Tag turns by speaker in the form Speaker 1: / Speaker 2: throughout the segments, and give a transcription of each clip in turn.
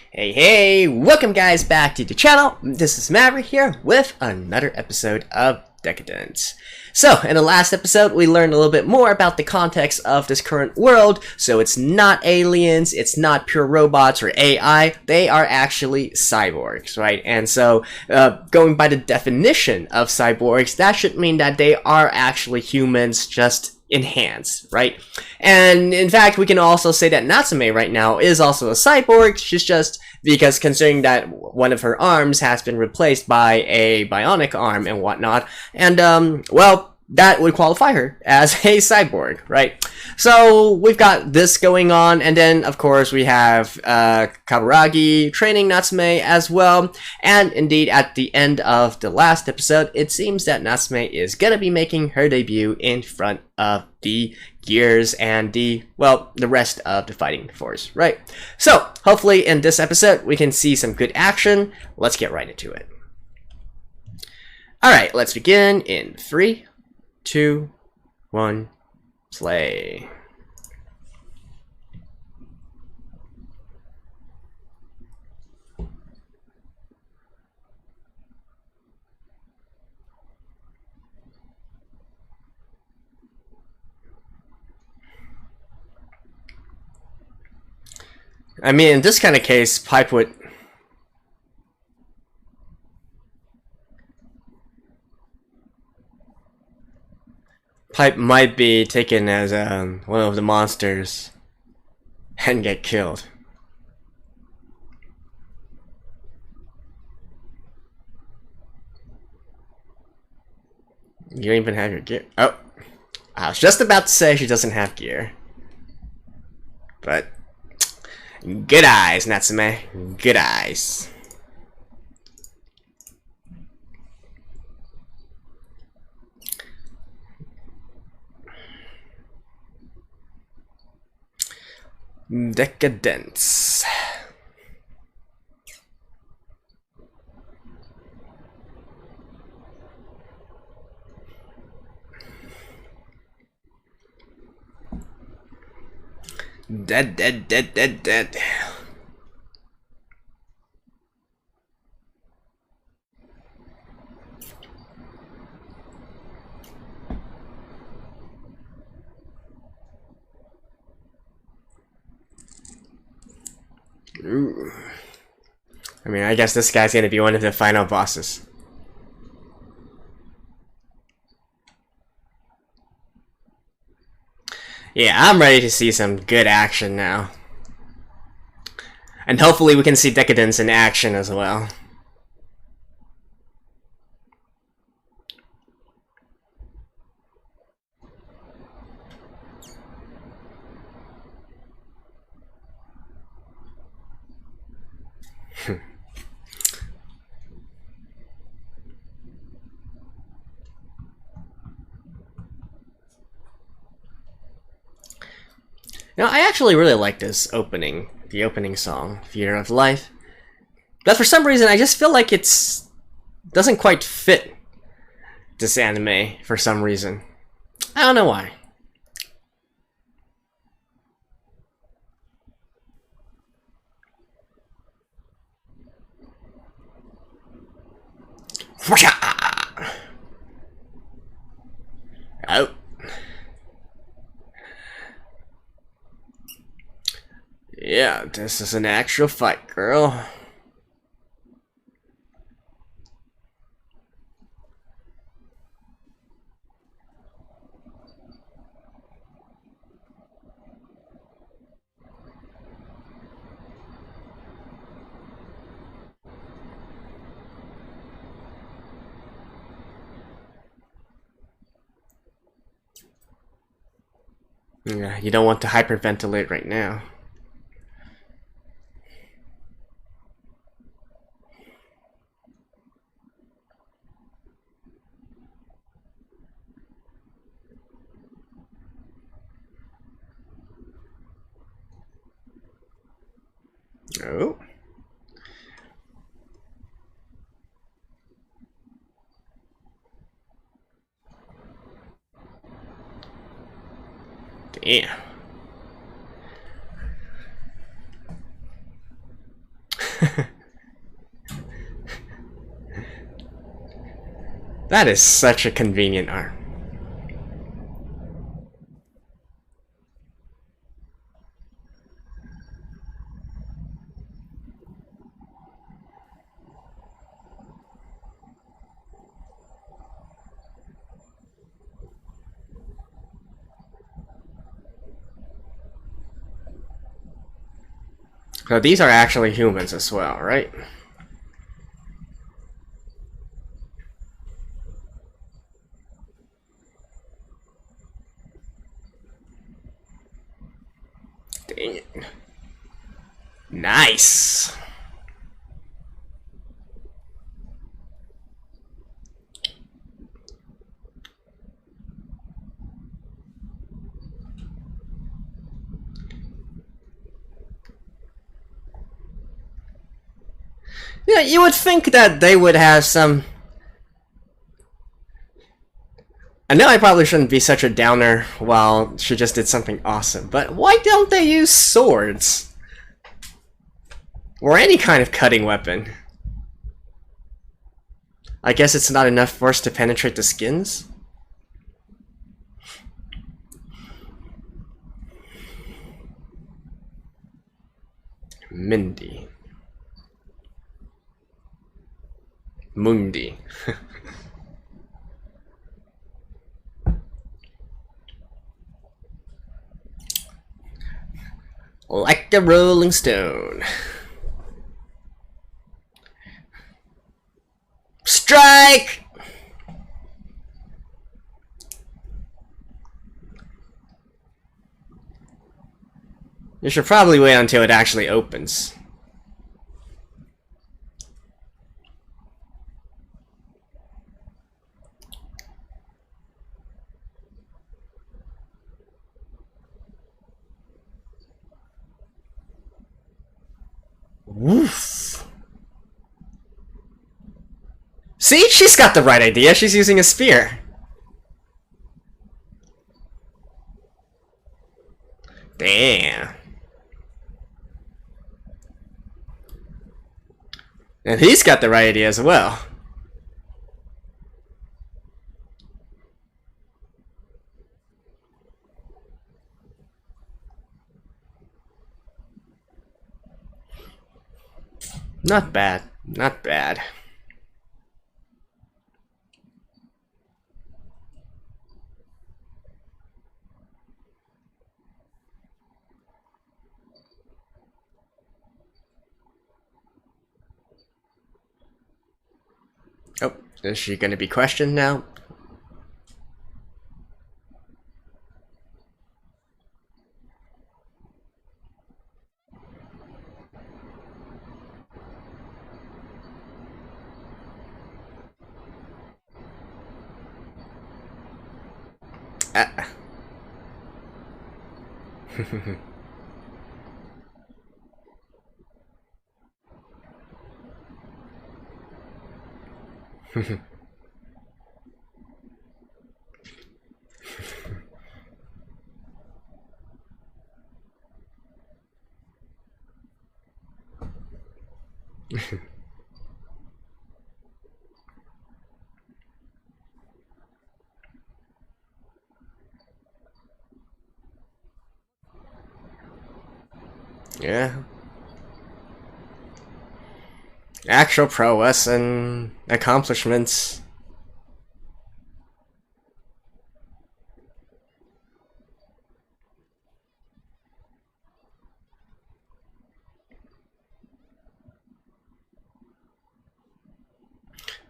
Speaker 1: Hey, welcome guys back to the channel. This is Maverick here with another episode of Deca-Dence. So, in the last episode, we learned a little bit more about the context of this current world. So it's not aliens, it's not pure robots or AI, they are actually cyborgs, right? And so, going by the definition of cyborgs, that should mean that they are actually humans, just enhanced, right? And in fact, we can also say that Natsume right now is also a cyborg. She's just because considering that one of her arms has been replaced by a bionic arm and whatnot, and well, that would qualify her as a cyborg, right? So we've got this going on, and then of course we have Kaburagi training Natsume as well. And indeed, at the end of the last episode, it seems that Natsume is gonna be making her debut in front of the Gears and the rest of the fighting force, right? So hopefully in this episode we can see some good action. Let's get right into it. Alright, let's begin in 3, 2, 1, play. I mean, in this kind of case, Pipe might be taken as one of the monsters and get killed. You don't even have your gear. Oh, I was just about to say she doesn't have gear. But good eyes, Natsume. Good eyes. Deca-Dence. Dead. Ooh. I mean, I guess this guy's gonna be one of the final bosses. Yeah, I'm ready to see some good action now. And hopefully we can see Deca-Dence in action as well. Now, I actually really like this opening, the opening song, Fear of Life. But for some reason, I just feel like it's doesn't quite fit this anime for some reason. I don't know why. Oh. Yeah, this is an actual fight, girl. Yeah, you don't want to hyperventilate right now. Oh. Damn. That is such a convenient arm. So these are actually humans as well, right? Dang it. Nice. Yeah, you would think that they would have some... I know I probably shouldn't be such a downer while she just did something awesome, but why don't they use swords? Or any kind of cutting weapon? I guess it's not enough force to penetrate the skins? Mindy. Mundi. Like a rolling stone. Strike! You should probably wait until it actually opens. Woof. See? She's got the right idea. She's using a spear. Damn. And he's got the right idea as well. Not bad. Not bad. Oh, is she gonna be questioned now? Ah. Yeah. Actual prowess and accomplishments.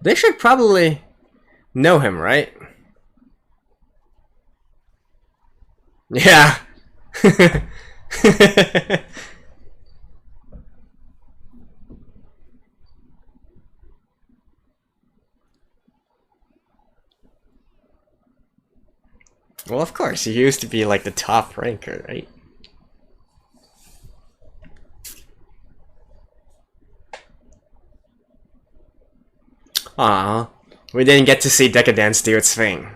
Speaker 1: They should probably know him, right? Yeah. Well, of course, he used to be like the top ranker, right? Aw, we didn't get to see Deca-Dence do its thing.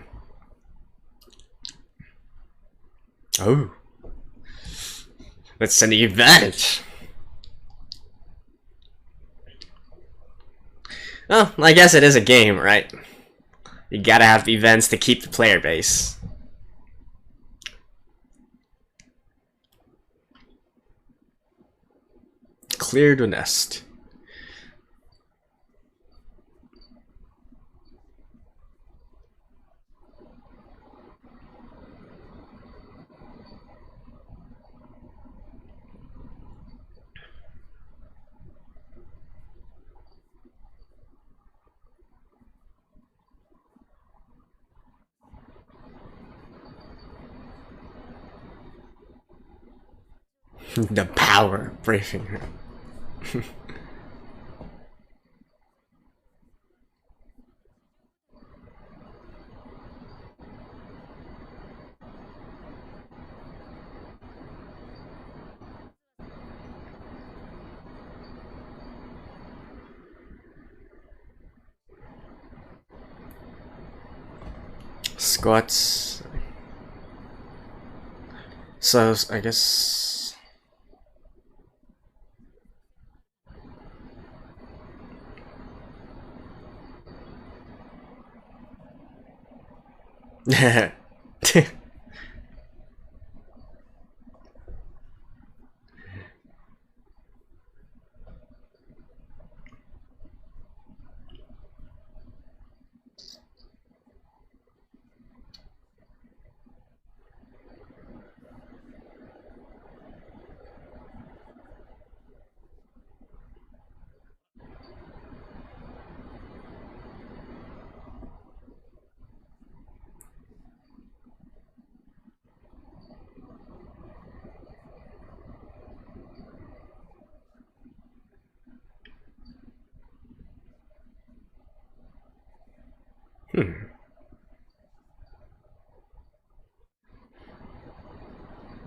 Speaker 1: Oh. That's an advantage. Well, I guess it is a game, right? You gotta have events to keep the player base. Clear the nest. The power briefing room. Squats. So I guess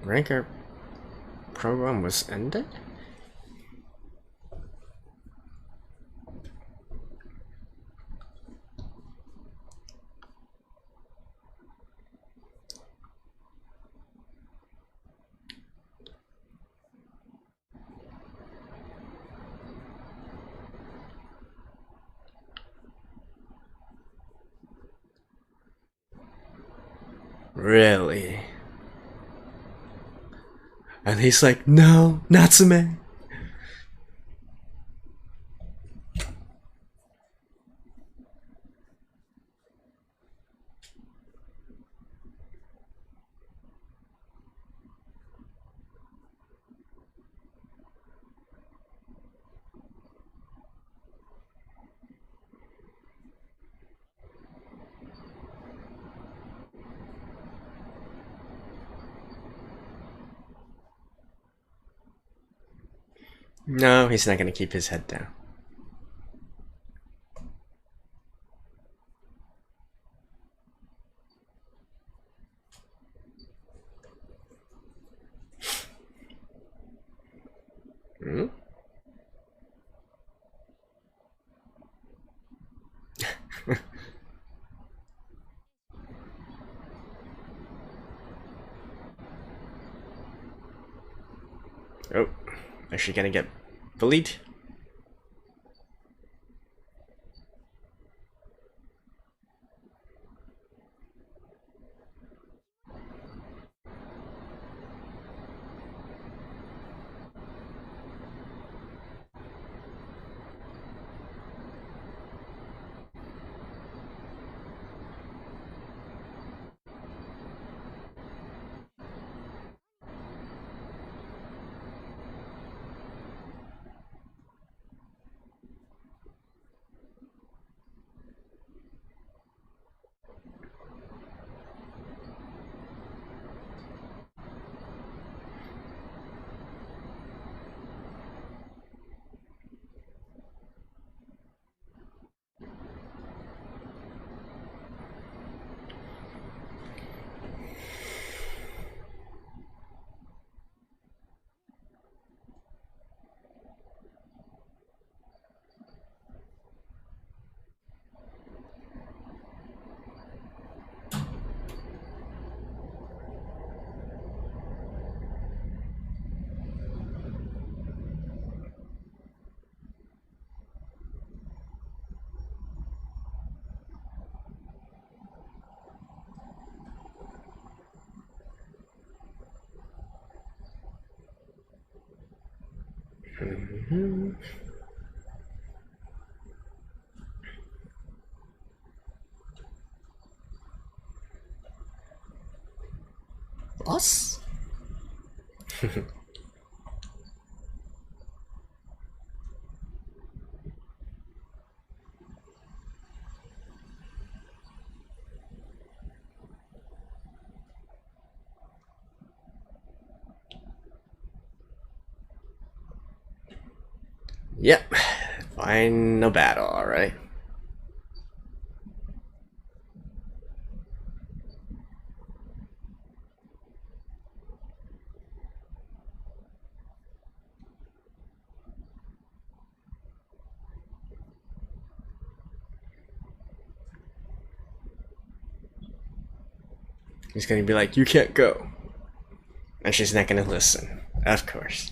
Speaker 1: Ranker program was ended? Really? And he's like, no, Natsume. No, he's not gonna keep his head down. Hmm? Oh, is she gonna get bullied? Boss? Yep. Find no battle, alright. He's gonna be like, you can't go. And she's not gonna listen. Of course.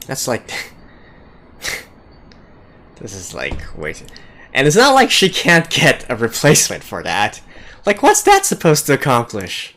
Speaker 1: That's like... This is like, wait. And it's not like she can't get a replacement for that. Like, what's that supposed to accomplish?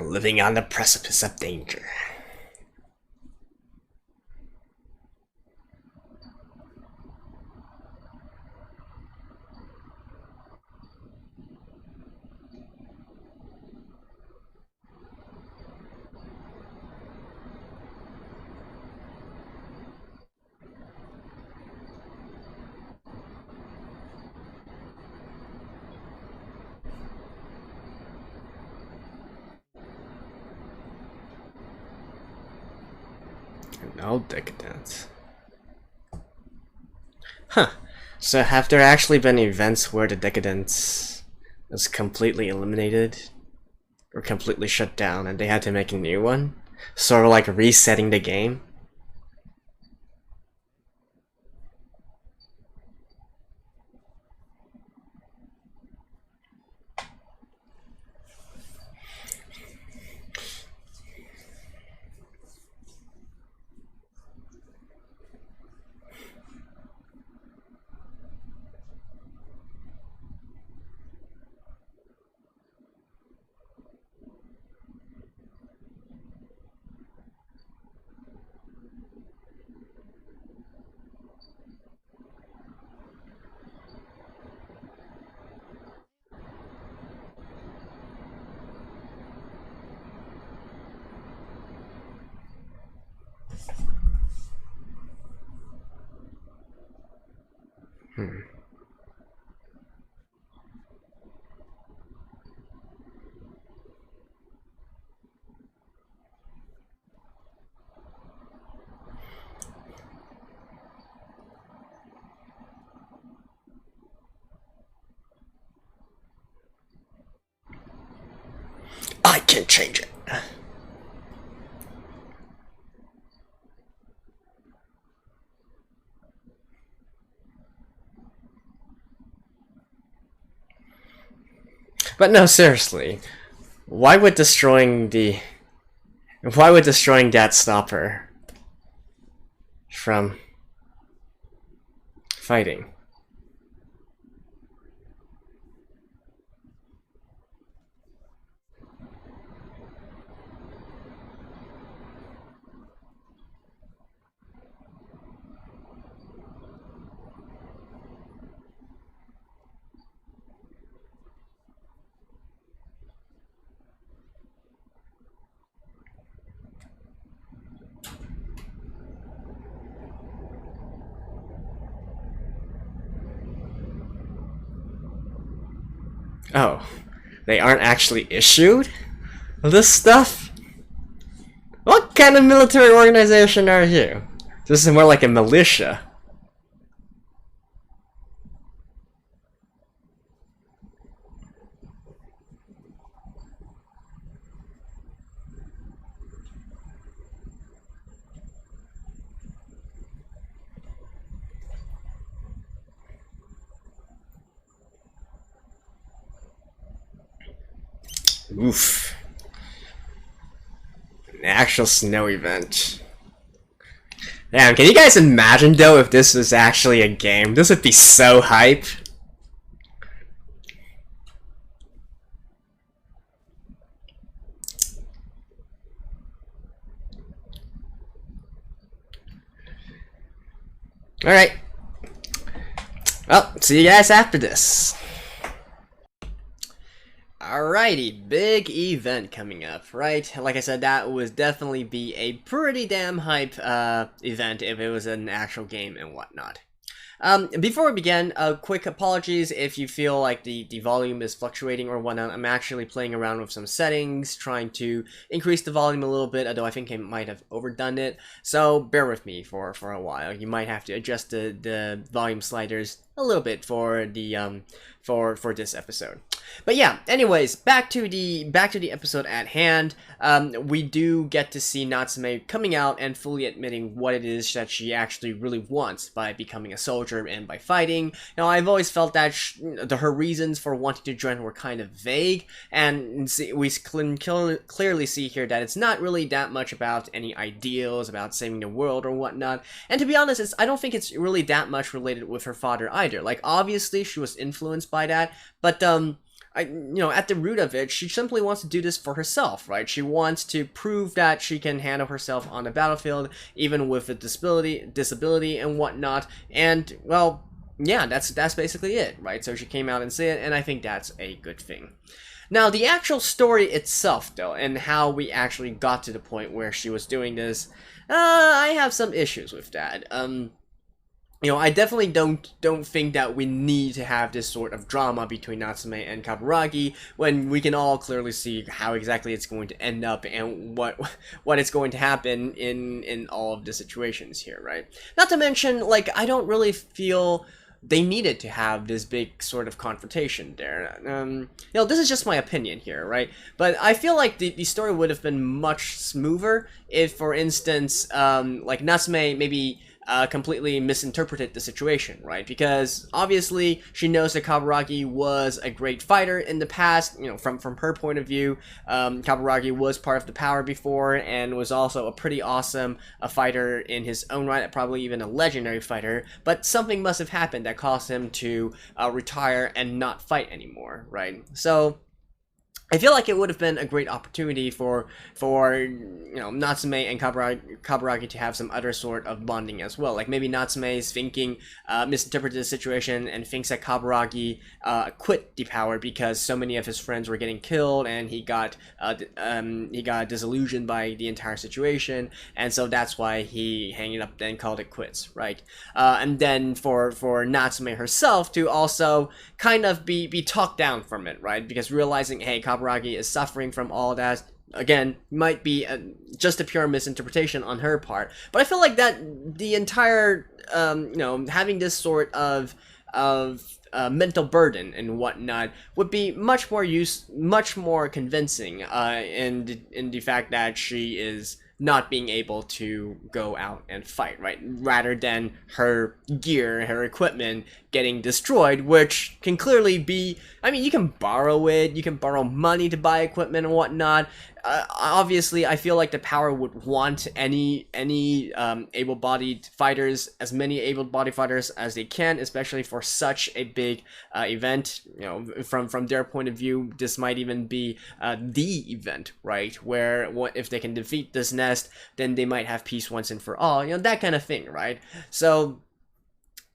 Speaker 1: Living on the precipice of danger. Oh, Deca-Dence. Huh. So have there actually been events where the Deca-Dence was completely eliminated? Or completely shut down and they had to make a new one? Sort of like resetting the game? I can change it. But no, seriously, why would destroying that stop her from fighting? Oh, they aren't actually issued this stuff? What kind of military organization are you? This is more like a militia. Oof. An actual snow event. Damn, can you guys imagine though if this was actually a game? This would be so hype. Alright. Well, see you guys after this. Alrighty, big event coming up, right? Like I said, that would definitely be a pretty damn hype event if it was an actual game and whatnot. Before we begin, quick apologies if you feel like the volume is fluctuating or whatnot. I'm actually playing around with some settings, trying to increase the volume a little bit, although I think I might have overdone it. So bear with me for a while. You might have to adjust the volume sliders a little bit for the for this episode. But yeah, anyways, back to the episode at hand. We do get to see Natsume coming out and fully admitting what it is that she actually really wants by becoming a soldier and by fighting. Now, I've always felt that her reasons for wanting to join were kind of vague, and we can clearly see here that it's not really that much about any ideals, about saving the world or whatnot. And to be honest, I don't think it's really that much related with her father either. Like, obviously, she was influenced by that, but at the root of it, she simply wants to do this for herself, right? She wants to prove that she can handle herself on the battlefield, even with a disability and whatnot. And, well, yeah, that's basically it, right? So she came out and said it, and I think that's a good thing. Now, the actual story itself, though, and how we actually got to the point where she was doing this, I have some issues with that. I definitely don't think that we need to have this sort of drama between Natsume and Kaburagi when we can all clearly see how exactly it's going to end up and what it's going to happen in all of the situations here, right? Not to mention, like, I don't really feel they needed to have this big sort of confrontation there. This is just my opinion here, right? But I feel like the story would have been much smoother if, for instance, like Natsume maybe completely misinterpreted the situation, right? Because obviously she knows that Kaburagi was a great fighter in the past. From her point of view, Kaburagi was part of the power before and was also a pretty awesome fighter in his own right, probably even a legendary fighter. But something must have happened that caused him to retire and not fight anymore, right? So I feel like it would have been a great opportunity for Natsume and Kaburagi to have some other sort of bonding as well. Like maybe Natsume is thinking, misinterpreted the situation and thinks that Kaburagi quit the power because so many of his friends were getting killed and he got disillusioned by the entire situation, and so that's why he hung it up and called it quits, right? And then for Natsume herself to also kind of be talked down from it, right? Because realizing, hey, Kaburagi is suffering from all that, again, might be just a pure misinterpretation on her part. But I feel like that the entire, having this sort of mental burden and whatnot would be much more convincing in the fact that she is not being able to go out and fight, right? Rather than her gear, her equipment getting destroyed, which can clearly be, I mean, you can borrow it, you can borrow money to buy equipment and whatnot. Obviously, I feel like the power would want any able-bodied fighters, as many able-bodied fighters as they can, especially for such a big event. From their point of view, this might even be the event, right? Where if they can defeat this nest, then they might have peace once and for all. That kind of thing, right? So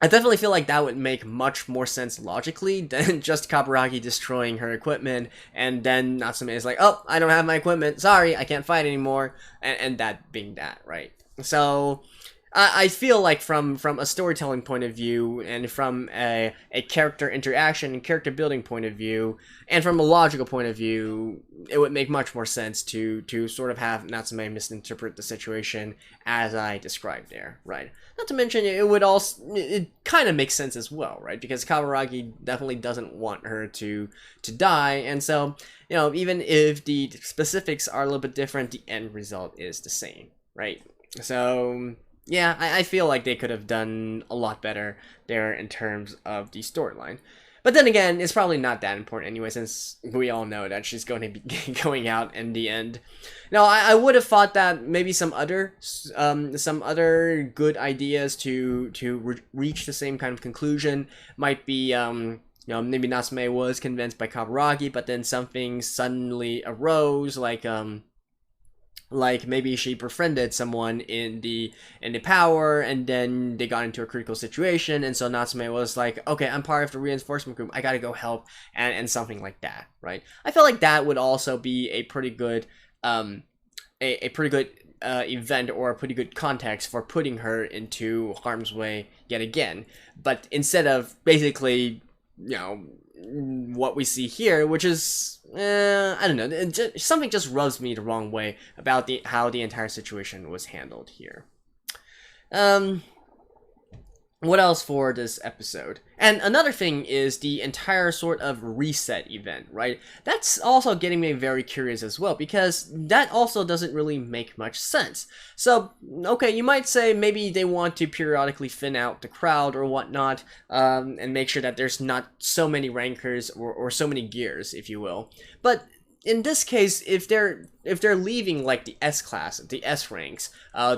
Speaker 1: I definitely feel like that would make much more sense logically than just Kaburagi destroying her equipment and then Natsume is like, oh, I don't have my equipment, sorry, I can't fight anymore, and that being that, right? So I feel like from a storytelling point of view and from a character interaction and character building point of view and from a logical point of view, it would make much more sense to sort of have Natsume misinterpret the situation as I described there, right? Not to mention it kind of makes sense as well, right? Because Kaburagi definitely doesn't want her to die, and so even if the specifics are a little bit different, the end result is the same, right? So yeah, I feel like they could have done a lot better there in terms of the storyline. But then again, it's probably not that important anyway, since we all know that she's going to be going out in the end. Now, I would have thought that maybe some other good ideas to reach the same kind of conclusion might be, maybe Natsume was convinced by Kaburagi, but then something suddenly arose, like maybe she befriended someone in the power, and then they got into a critical situation, and so Natsume was like, okay, I'm part of the reinforcement group, I gotta go help, and something like that, right? I feel like that would also be a pretty good event or a pretty good context for putting her into harm's way yet again. But instead of basically, what we see here, which is I don't know, something just rubs me the wrong way about how the entire situation was handled here. What else for this episode? And another thing is the entire sort of reset event, right? That's also getting me very curious as well, because that also doesn't really make much sense. So, okay, you might say maybe they want to periodically thin out the crowd or whatnot, and make sure that there's not so many rankers or so many gears, if you will. But in this case, if they're leaving like the S class, the S ranks,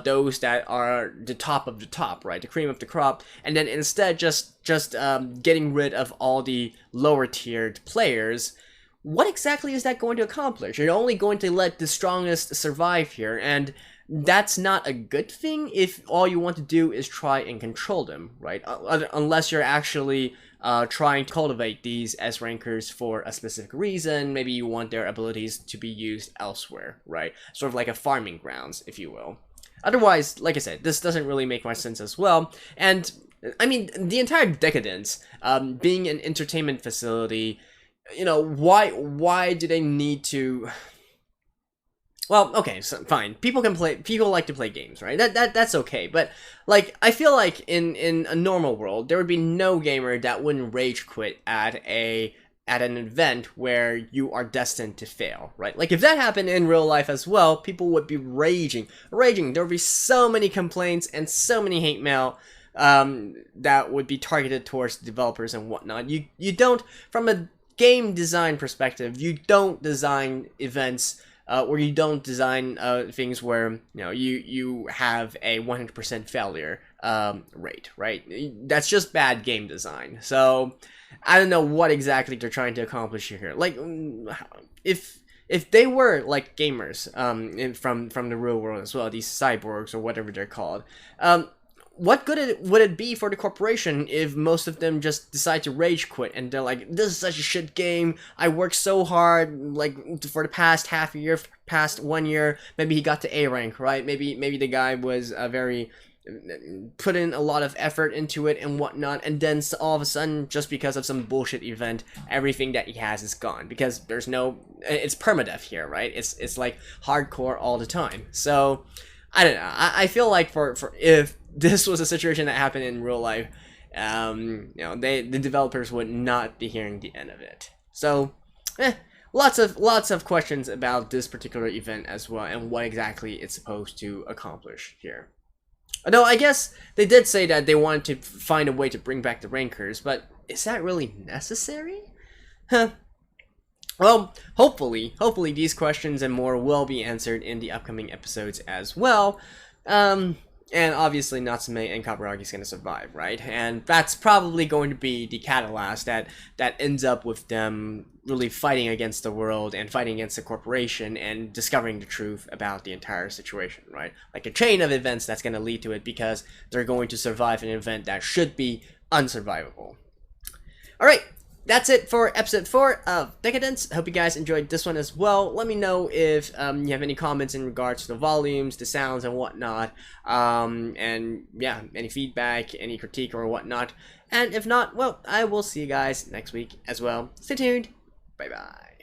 Speaker 1: those that are the top of the top, right, the cream of the crop, and then instead just getting rid of all the lower tiered players, what exactly is that going to accomplish? You're only going to let the strongest survive here, and that's not a good thing if all you want to do is try and control them, right? Unless you're actually trying to cultivate these S rankers for a specific reason. Maybe you want their abilities to be used elsewhere, right? Sort of like a farming grounds, if you will. Otherwise, like I said, this doesn't really make much sense as well. And I mean, the entire Deca-Dence, being an entertainment facility, you know, why do they need to... Well, okay, so fine. People like to play games, right? That's okay. But like, I feel like in a normal world, there would be no gamer that wouldn't rage quit at an event where you are destined to fail, right? Like, if that happened in real life as well, people would be raging. There would be so many complaints and so many hate mail that would be targeted towards developers and whatnot. You don't, from a game design perspective, you don't design events where you don't design things where, you know, you have a 100% failure rate, right? That's just bad game design. So I don't know what exactly they're trying to accomplish here. Like, if they were like gamers from the real world as well, these cyborgs or whatever they're called, what good would it be for the corporation if most of them just decide to rage quit and they're like, this is such a shit game, I worked so hard, like, for the past half a year, past 1 year, maybe he got to A rank, right? Maybe the guy was put in a lot of effort into it and whatnot, and then all of a sudden, just because of some bullshit event, everything that he has is gone, because there's no, it's permadeath here, right? It's like hardcore all the time. So I don't know. I feel like for if this was a situation that happened in real life, you know, the developers would not be hearing the end of it. So, lots of questions about this particular event as well, and what exactly it's supposed to accomplish here. Although I guess they did say that they wanted to find a way to bring back the rankers, but is that really necessary? Huh. Well, hopefully these questions and more will be answered in the upcoming episodes as well. And obviously Natsume and Kaburagi is going to survive, right? And that's probably going to be the catalyst that ends up with them really fighting against the world and fighting against the corporation and discovering the truth about the entire situation, right? Like a chain of events that's going to lead to it, because they're going to survive an event that should be unsurvivable. Alright, that's it for episode 4 of Deca-Dence. I hope you guys enjoyed this one as well. Let me know if you have any comments in regards to the volumes, the sounds, and whatnot. And yeah, any feedback, any critique, or whatnot. And if not, well, I will see you guys next week as well. Stay tuned. Bye-bye.